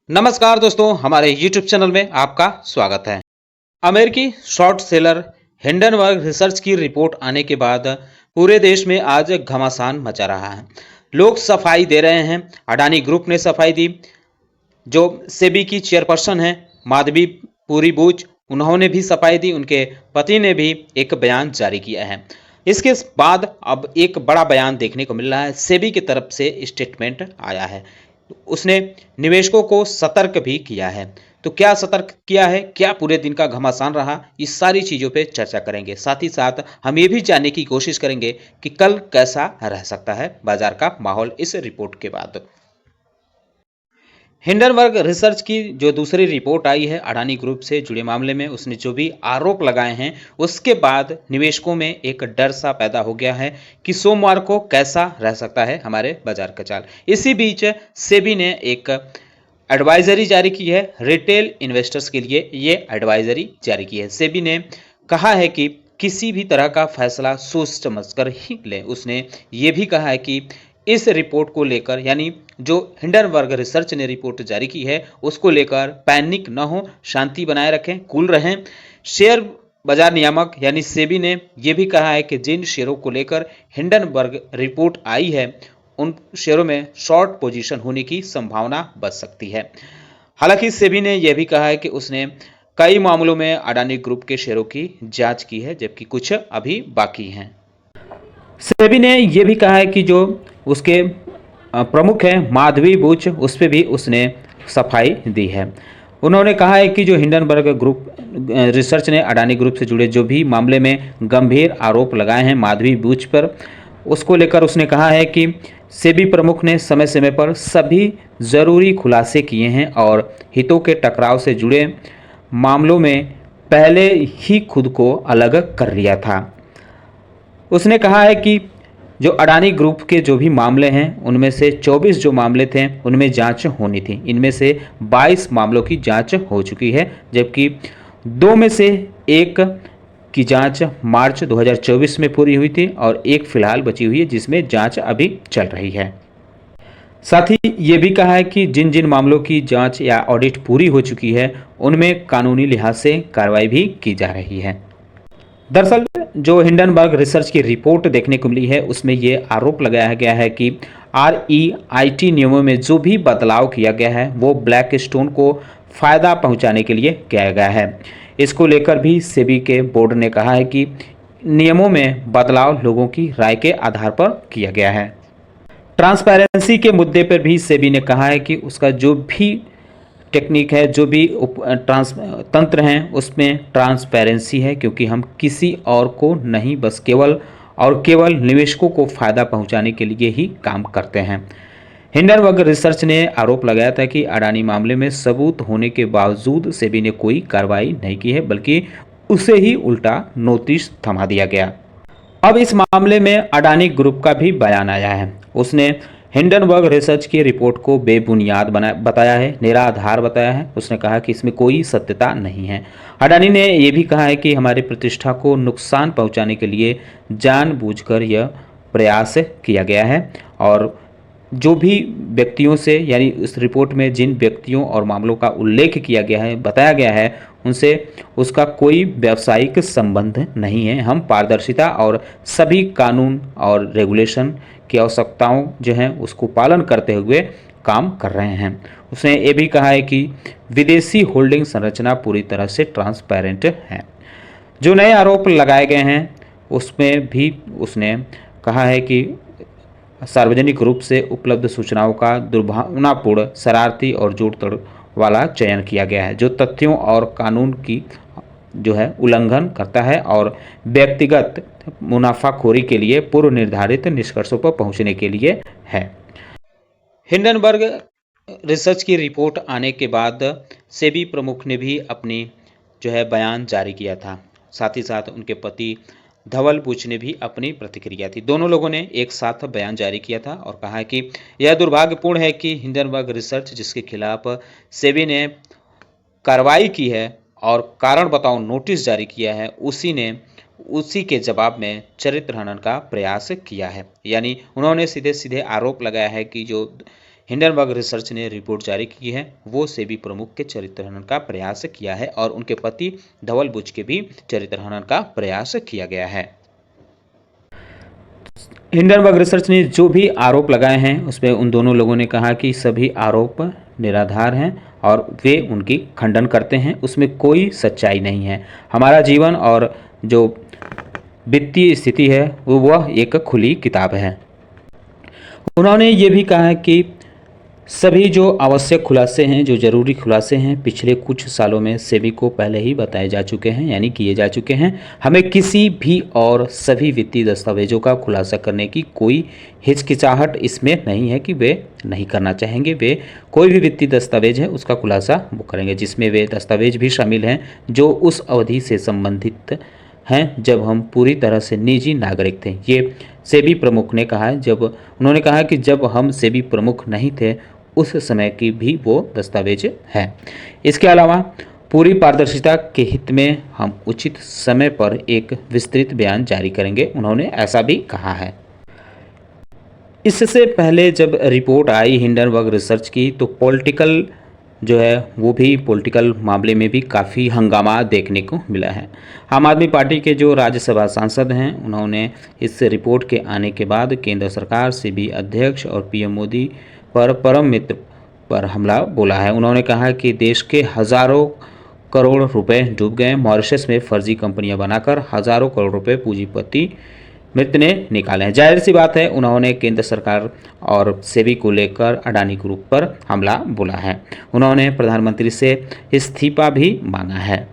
नमस्कार दोस्तों, हमारे YouTube चैनल में आपका स्वागत है। अमेरिकी शॉर्ट सेलर हिंडनबर्ग रिसर्च की रिपोर्ट आने के बाद पूरे देश में आज घमासान मचा रहा है। लोग सफाई दे रहे हैं। अडानी ग्रुप ने सफाई दी। जो सेबी की चेयरपर्सन है माधवी पुरी बुच, उन्होंने भी सफाई दी। उनके पति ने भी एक बयान जारी किया है। इसके बाद अब एक बड़ा बयान देखने को मिल रहा है। सेबी की तरफ से स्टेटमेंट आया है। उसने निवेशकों को सतर्क भी किया है। तो क्या सतर्क किया है, क्या पूरे दिन का घमासान रहा, इस सारी चीज़ों पे चर्चा करेंगे। साथ ही साथ हम ये भी जानने की कोशिश करेंगे कि कल कैसा रह सकता है बाजार का माहौल इस रिपोर्ट के बाद। हिंडनबर्ग रिसर्च की जो दूसरी रिपोर्ट आई है अडानी ग्रुप से जुड़े मामले में, उसने जो भी आरोप लगाए हैं उसके बाद निवेशकों में एक डर सा पैदा हो गया है कि सोमवार को कैसा रह सकता है हमारे बाजार का चाल। इसी बीच सेबी ने एक एडवाइजरी जारी की है। रिटेल इन्वेस्टर्स के लिए ये एडवाइजरी जारी की है। सेबी ने कहा है कि किसी भी तरह का फैसला सोच समझकर ही लें। उसने ये भी कहा है कि इस रिपोर्ट को लेकर, यानी जो हिंडनबर्ग रिसर्च ने रिपोर्ट जारी की है उसको लेकर पैनिक न हो, शांति बनाए रखें, कूल रहें। शेयर बाजार नियामक यानी सेबी ने यह भी कहा है कि जिन शेयरों को लेकर हिंडनबर्ग रिपोर्ट आई है उन शेयरों में शॉर्ट पोजीशन होने की संभावना बच सकती है। हालांकि सेबी ने यह भी कहा है कि उसने कई मामलों में अडानी ग्रुप के शेयरों की जांच की है, जबकि कुछ अभी बाकी हैं। सेबी ने यह भी कहा है कि जो उसके प्रमुख हैं माधवी बुच, उस पर भी उसने सफाई दी है। उन्होंने कहा है कि जो हिंडनबर्ग ग्रुप रिसर्च ने अडानी ग्रुप से जुड़े जो भी मामले में गंभीर आरोप लगाए हैं माधवी बुच पर, उसको लेकर उसने कहा है कि सेबी प्रमुख ने समय समय पर सभी ज़रूरी खुलासे किए हैं और हितों के टकराव से जुड़े मामलों में पहले ही खुद को अलग कर लिया था। उसने कहा है कि जो अडानी ग्रुप के जो भी मामले हैं उनमें से 24 जो मामले थे उनमें जांच होनी थी। इनमें से 22 मामलों की जांच हो चुकी है, जबकि 2 में से एक की जांच मार्च 2024 में पूरी हुई थी और एक फिलहाल बची हुई है जिसमें जांच अभी चल रही है। साथ ही ये भी कहा है कि जिन जिन मामलों की जांच या ऑडिट पूरी हो चुकी है उनमें कानूनी लिहाज से कार्रवाई भी की जा रही है। दरअसल जो हिंडनबर्ग रिसर्च की रिपोर्ट देखने को मिली है उसमें ये आरोप लगाया गया है कि REIT नियमों में जो भी बदलाव किया गया है वो ब्लैक स्टोन को फ़ायदा पहुंचाने के लिए किया गया है। इसको लेकर भी सेबी के बोर्ड ने कहा है कि नियमों में बदलाव लोगों की राय के आधार पर किया गया है। ट्रांसपेरेंसी के मुद्दे पर भी सेबी ने कहा है कि उसका जो भी टेक्निक है, जो भी तंत्र हैं उसमें ट्रांसपेरेंसी है, क्योंकि हम किसी और को नहीं बस केवल और केवल निवेशकों को फ़ायदा पहुंचाने के लिए ही काम करते हैं। हिंडनबर्ग रिसर्च ने आरोप लगाया था कि अडानी मामले में सबूत होने के बावजूद सेबी ने कोई कार्रवाई नहीं की है, बल्कि उसे ही उल्टा नोटिस थमा दिया गया। अब इस मामले में अडानी ग्रुप का भी बयान आया है। उसने हिंडनबर्ग रिसर्च की रिपोर्ट को बेबुनियाद बताया है, निराधार बताया है। उसने कहा कि इसमें कोई सत्यता नहीं है। अडानी ने यह भी कहा है कि हमारी प्रतिष्ठा को नुकसान पहुंचाने के लिए जानबूझकर यह प्रयास किया गया है और जो भी व्यक्तियों से, यानी इस रिपोर्ट में जिन व्यक्तियों और मामलों का उल्लेख किया गया है, बताया गया है, उनसे उसका कोई व्यावसायिक संबंध नहीं है। हम पारदर्शिता और सभी कानून और रेगुलेशन की आवश्यकताओं जो हैं उसको पालन करते हुए काम कर रहे हैं। उसने ये भी कहा है कि विदेशी होल्डिंग संरचना पूरी तरह से ट्रांसपेरेंट है। जो नए आरोप लगाए गए हैं उसमें भी उसने कहा है कि सार्वजनिक रूप से उपलब्ध सूचनाओं का दुर्भावनापूर्ण, शरारती और जोड़ तोड़ वाला चयन किया गया है, जो तथ्यों और कानून की जो है उल्लंघन करता है और व्यक्तिगत मुनाफाखोरी के लिए पूर्व निर्धारित निष्कर्षों पर पहुंचने के लिए है। हिंडनबर्ग रिसर्च की रिपोर्ट आने के बाद सेबी प्रमुख ने भी अपनी जो है बयान जारी किया था। साथ ही साथ उनके पति धवल बुच ने भी अपनी प्रतिक्रिया थी। दोनों लोगों ने एक साथ बयान जारी किया था और कहा कि यह दुर्भाग्यपूर्ण है कि हिंडनबर्ग रिसर्च जिसके खिलाफ सेबी ने कार्रवाई की है और कारण बताओ नोटिस जारी किया है, उसी के जवाब में चरित्र हनन का प्रयास किया है। यानी उन्होंने सीधे सीधे आरोप लगाया है कि जो हिंडनबर्ग रिसर्च ने रिपोर्ट जारी की है वो सेबी प्रमुख के चरित्र हनन का प्रयास किया है और उनके पति धवल बुच के भी चरित्र हनन का प्रयास किया गया है। हिंडनबर्ग रिसर्च ने जो भी आरोप लगाए हैं उसमें उन दोनों लोगों ने कहा कि सभी आरोप निराधार हैं और वे उनकी खंडन करते हैं, उसमें कोई सच्चाई नहीं है। हमारा जीवन और जो वित्तीय स्थिति है वह एक खुली किताब है। उन्होंने ये भी कहा कि सभी जो आवश्यक खुलासे हैं, जो ज़रूरी खुलासे हैं, पिछले कुछ सालों में सेबी को पहले ही बताए जा चुके हैं, यानी किए जा चुके हैं। हमें किसी भी और सभी वित्तीय दस्तावेजों का खुलासा करने की कोई हिचकिचाहट इसमें नहीं है कि वे नहीं करना चाहेंगे। वे कोई भी वित्तीय दस्तावेज है उसका खुलासा वो करेंगे, जिसमें वे दस्तावेज भी शामिल हैं जो उस अवधि से संबंधित हैं जब हम पूरी तरह से निजी नागरिक थे। ये सेबी प्रमुख ने कहा है। जब उन्होंने कहा कि जब हम सेबी प्रमुख नहीं थे उस समय की भी वो दस्तावेज है। इसके अलावा पूरी पारदर्शिता के हित में हम उचित समय पर एक विस्तृत बयान जारी करेंगे, उन्होंने ऐसा भी कहा है। इससे पहले जब रिपोर्ट आई हिंडनबर्ग रिसर्च की तो पॉलिटिकल जो है वो भी पॉलिटिकल मामले में भी काफ़ी हंगामा देखने को मिला है। आम आदमी पार्टी के जो राज्यसभा सांसद हैं उन्होंने इस रिपोर्ट के आने के बाद केंद्र सरकार सेबी अध्यक्ष और पीएम मोदी पर परम मित्र पर हमला बोला है। उन्होंने कहा कि देश के हज़ारों करोड़ रुपए डूब गए। मॉरिशस में फर्जी कंपनियां बनाकर हज़ारों करोड़ रुपए पूंजीपति मित्र ने निकाले हैं। जाहिर सी बात है उन्होंने केंद्र सरकार और सेबी को लेकर अडानी ग्रुप पर हमला बोला है। उन्होंने प्रधानमंत्री से इस्तीफा भी मांगा है।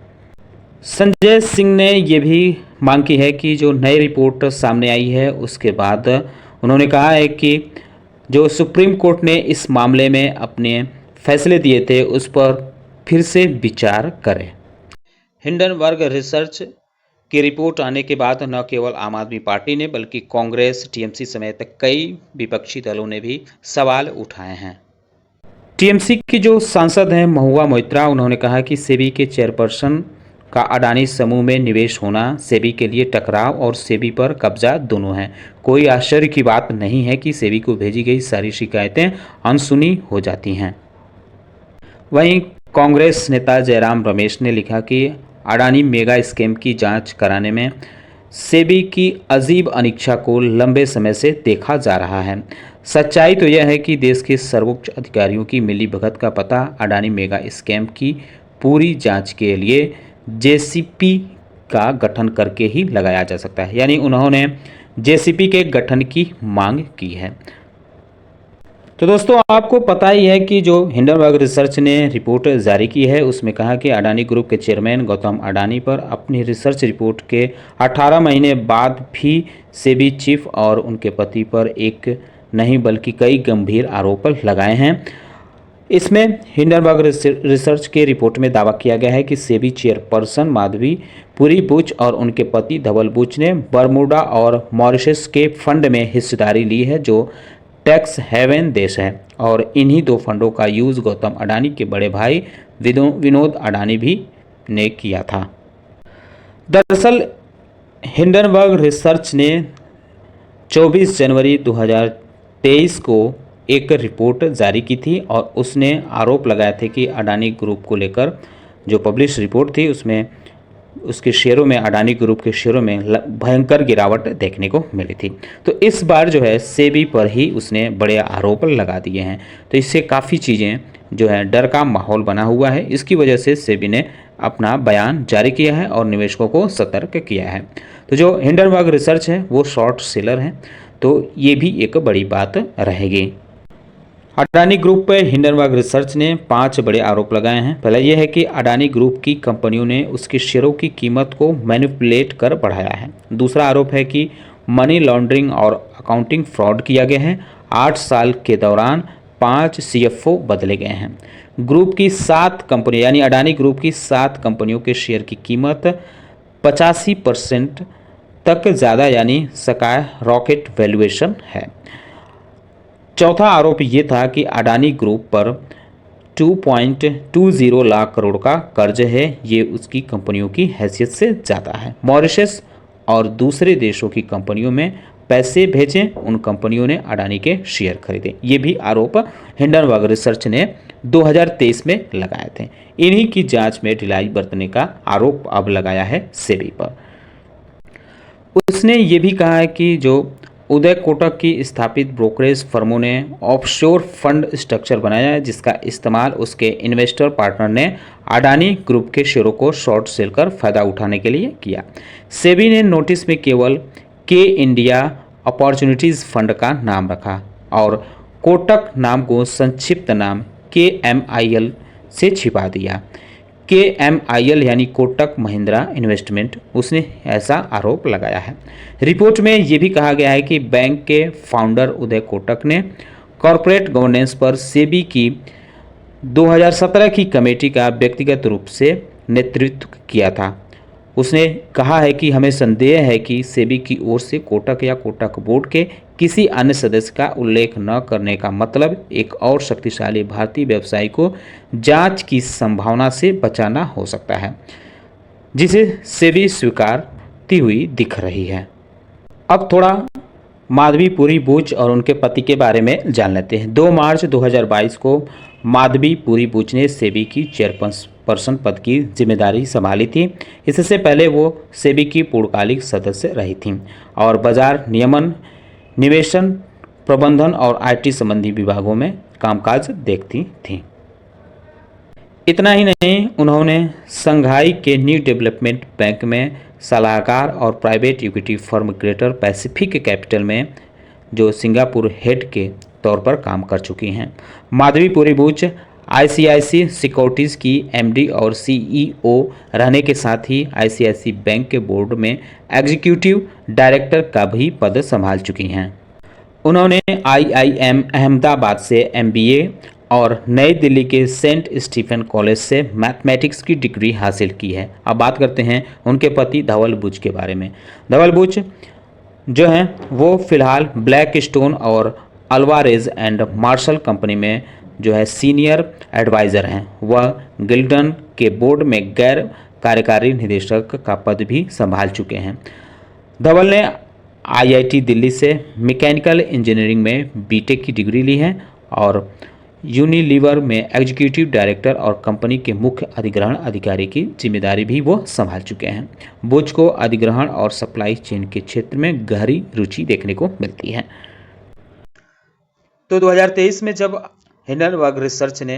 संजय सिंह ने यह भी मांग की है कि जो नई रिपोर्ट सामने आई है उसके बाद उन्होंने कहा है कि जो सुप्रीम कोर्ट ने इस मामले में अपने फैसले दिए थे उस पर फिर से विचार करें। हिंडनबर्ग रिसर्च की रिपोर्ट आने के बाद न केवल आम आदमी पार्टी ने बल्कि कांग्रेस, टीएमसी समेत कई विपक्षी दलों ने भी सवाल उठाए हैं। टीएमसी की जो सांसद हैं महुआ मोइत्रा, उन्होंने कहा कि सेबी के चेयरपर्सन का अडानी समूह में निवेश होना सेबी के लिए टकराव और सेबी पर कब्जा दोनों है। कोई आश्चर्य की बात नहीं है कि सेबी को भेजी गई सारी शिकायतें अनसुनी हो जाती हैं। वहीं कांग्रेस नेता जयराम रमेश ने लिखा कि अडानी मेगा स्कैम की जांच कराने में सेबी की अजीब अनिच्छा को लंबे समय से देखा जा रहा है। सच्चाई तो यह है कि देश के सर्वोच्च अधिकारियों की मिलीभगत का पता अडानी मेगा स्कैम की पूरी जांच के लिए जेसीपी का गठन करके ही लगाया जा सकता है, यानी उन्होंने जेसीपी के गठन की मांग की है। तो दोस्तों आपको पता ही है कि जो हिंडनबर्ग रिसर्च ने रिपोर्ट जारी की है उसमें कहा कि अडानी ग्रुप के चेयरमैन गौतम अडानी पर अपनी रिसर्च रिपोर्ट के 18 महीने बाद भी सेबी चीफ और उनके पति पर एक नहीं बल्कि कई गंभीर आरोप लगाए हैं। इसमें हिंडनबर्ग रिसर्च के रिपोर्ट में दावा किया गया है कि सेबी चेयरपर्सन माधवी पुरी बुच और उनके पति धवल बुच ने बरमूडा और मॉरिशस के फंड में हिस्सेदारी ली है जो टैक्स हेवन देश है, और इन्हीं दो फंडों का यूज़ गौतम अडानी के बड़े भाई विनोद अडानी भी ने किया था। दरअसल हिंडनबर्ग रिसर्च ने 24 जनवरी 2023 को एक रिपोर्ट जारी की थी और उसने आरोप लगाए थे कि अडानी ग्रुप को लेकर जो पब्लिश रिपोर्ट थी उसमें उसके शेयरों में, अडानी ग्रुप के शेयरों में भयंकर गिरावट देखने को मिली थी। तो इस बार जो है सेबी पर ही उसने बड़े आरोप लगा दिए हैं। तो इससे काफ़ी चीज़ें जो है डर का माहौल बना हुआ है। इसकी वजह से सेबी ने अपना बयान जारी किया है और निवेशकों को सतर्क किया है। तो जो हिंडनबर्ग रिसर्च है वो शॉर्ट सेलर है, तो ये भी एक बड़ी बात रहेगी। अडानी ग्रुप पर हिंडनबर्ग रिसर्च ने 5 बड़े आरोप लगाए हैं। पहला यह है कि अडानी ग्रुप की कंपनियों ने उसके शेयरों की कीमत को मैनिपुलेट कर बढ़ाया है। दूसरा आरोप है कि मनी लॉन्ड्रिंग और अकाउंटिंग फ्रॉड किया गया है। 8 साल के दौरान 5 सीएफओ बदले गए हैं। ग्रुप की 7 कंपनियां यानी अडानी ग्रुप की 7 कंपनियों के शेयर की कीमत 85% तक ज़्यादा यानी स्काई रॉकेट वैल्यूएशन है। चौथा आरोप ये था कि अडानी ग्रुप पर 2.20 लाख करोड़ का कर्ज है, ये उसकी कंपनियों की हैसियत से ज़्यादा है। मॉरिशस और दूसरे देशों की कंपनियों में पैसे भेजे, उन कंपनियों ने अडानी के शेयर खरीदे। ये भी आरोप हिंडनबर्ग रिसर्च ने 2023 में लगाए थे। इन्हीं की जांच में ढिलाई बरतने का आरोप अब लगाया है सेबी पर। उसने ये भी कहा है कि जो उदय कोटक की स्थापित ब्रोकरेज फर्मों ने ऑफशोर फंड स्ट्रक्चर बनाया है, जिसका इस्तेमाल उसके इन्वेस्टर पार्टनर ने अडानी ग्रुप के शेयरों को शॉर्ट सेल कर फायदा उठाने के लिए किया। सेबी ने नोटिस में केवल के इंडिया अपॉर्चुनिटीज फंड का नाम रखा और कोटक नाम को संक्षिप्त नाम KMIL से छिपा दिया। KMIL यानी कोटक महिंद्रा इन्वेस्टमेंट, उसने ऐसा आरोप लगाया है। रिपोर्ट में यह भी कहा गया है कि बैंक के फाउंडर उदय कोटक ने कॉरपोरेट गवर्नेंस पर सेबी की 2017 की कमेटी का व्यक्तिगत रूप से नेतृत्व किया था। उसने कहा है कि हमें संदेह है कि सेबी की ओर से कोटक या कोटक बोर्ड के किसी अन्य सदस्य का उल्लेख न करने का मतलब एक और शक्तिशाली भारतीय व्यवसायी को जांच की संभावना से बचाना हो सकता है, जिसे सेबी स्वीकारती हुई दिख रही है। अब थोड़ा माधवी पुरी बुच और उनके पति के बारे में जान लेते हैं। 2 मार्च 2022 को माधवी पुरी बुच ने सेबी की चेयरपर्सन पद की जिम्मेदारी संभाली थी। इससे पहले वो सेबी की पूर्णकालिक सदस्य रही थीं और बाजार नियमन, निवेशन प्रबंधन और IT संबंधी विभागों में कामकाज देखती थीं। इतना ही नहीं, उन्होंने संघाई के न्यू डेवलपमेंट बैंक में सलाहकार और private equity firm greater Pacific capital में जो सिंगापुर हेड के तौर पर काम कर चुकी हैं। माधवी पुरी बुच ICICI सिक्योरिटीज़ की MD और CEO रहने के साथ ही ICICI बैंक के बोर्ड में एग्जीक्यूटिव डायरेक्टर का भी पद संभाल चुकी हैं। उन्होंने IIM अहमदाबाद से MBA और नई दिल्ली के सेंट स्टीफन कॉलेज से मैथमेटिक्स की डिग्री हासिल की है। अब बात करते हैं उनके पति धवल बुच के बारे में। धवल बुच जो हैं वो फिलहाल ब्लैक स्टोन और अल्वारेज एंड मार्शल कंपनी में जो है सीनियर एडवाइज़र हैं। वह गिल्डन के बोर्ड में गैर कार्यकारी निदेशक का पद भी संभाल चुके हैं। धवल ने IIT दिल्ली से मैकेनिकल इंजीनियरिंग में BTech की डिग्री ली है और यूनिलीवर में एग्जीक्यूटिव डायरेक्टर और कंपनी के मुख्य अधिग्रहण अधिकारी की जिम्मेदारी भी वो संभाल चुके हैं। बुच को अधिग्रहण और सप्लाई चेन के क्षेत्र में गहरी रुचि देखने को मिलती है। तो 2023 में जब हिंडनबर्ग रिसर्च ने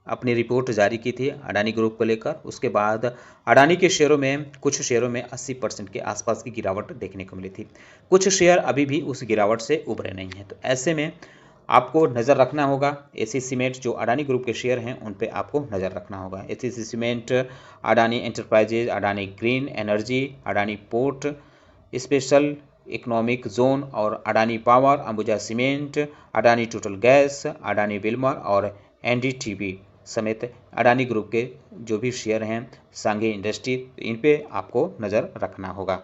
अपनी रिपोर्ट जारी की थी अडानी ग्रुप को लेकर, उसके बाद अडानी के शेयरों में कुछ शेयरों में 80% के आसपास की गिरावट देखने को मिली थी। कुछ शेयर अभी भी उस गिरावट से उभरे नहीं हैं। तो ऐसे में आपको नज़र रखना होगा एसी सीमेंट, जो अडानी ग्रुप के शेयर हैं उन पे आपको नज़र रखना होगा। AC cement, Adani Enterprises, Adani Green Energy, Adani Port Special Economic Zone और Adani Power, Ambuja Cement, Adani Total Gas, Adani Wilmar और NDTV समेत अडानी ग्रुप के जो भी शेयर हैं, सांघी इंडस्ट्री, इन पे आपको नज़र रखना होगा।